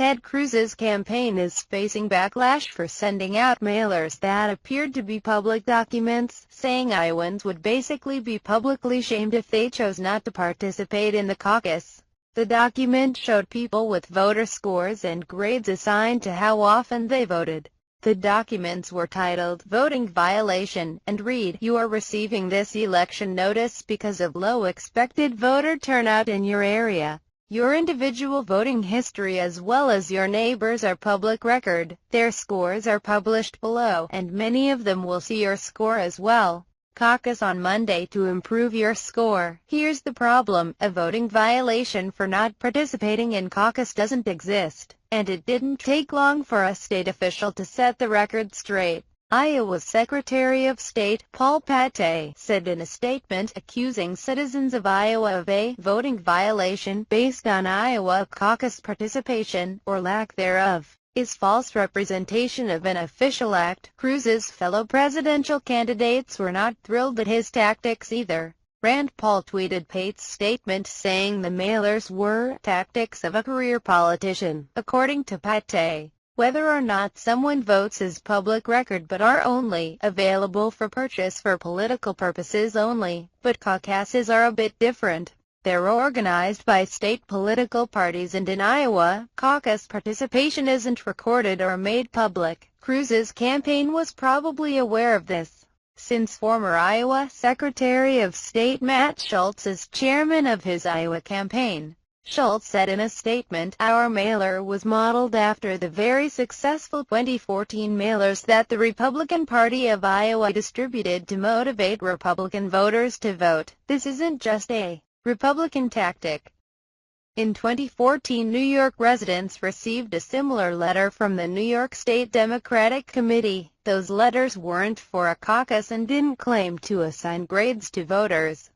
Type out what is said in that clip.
Ted Cruz's campaign is facing backlash for sending out mailers that appeared to be public documents, saying Iowans would basically be publicly shamed if they chose not to participate in the caucus. The document showed people with voter scores and grades assigned to how often they voted. The documents were titled "Voting Violation" and read, "You are receiving this election notice because of low expected voter turnout in your area. Your individual voting history as well as your neighbors are public record. Their scores are published below, and many of them will see your score as well. Caucus on Monday to improve your score." Here's the problem: a voting violation for not participating in caucus doesn't exist, and it didn't take long for a state official to set the record straight. Iowa's Secretary of State, Pate, said in a statement accusing citizens of Iowa of a voting violation based on Iowa caucus participation, or lack thereof, is false representation of an official act. Cruz's fellow presidential candidates were not thrilled at his tactics either. Rand Paul tweeted Pate's statement saying the mailers were tactics of a career politician. According to Pate, whether or not someone votes is public record but are only available for purchase for political purposes only. But caucuses are a bit different. They're organized by state political parties, and in Iowa, caucus participation isn't recorded or made public. Cruz's campaign was probably aware of this, since former Iowa Secretary of State Matt Schultz is chairman of his Iowa campaign. Schultz said in a statement, "Our mailer was modeled after the very successful 2014 mailers that the Republican Party of Iowa distributed to motivate Republican voters to vote. This isn't just a Republican tactic." In 2014, New York residents received a similar letter from the New York State Democratic Committee. Those letters weren't for a caucus and didn't claim to assign grades to voters.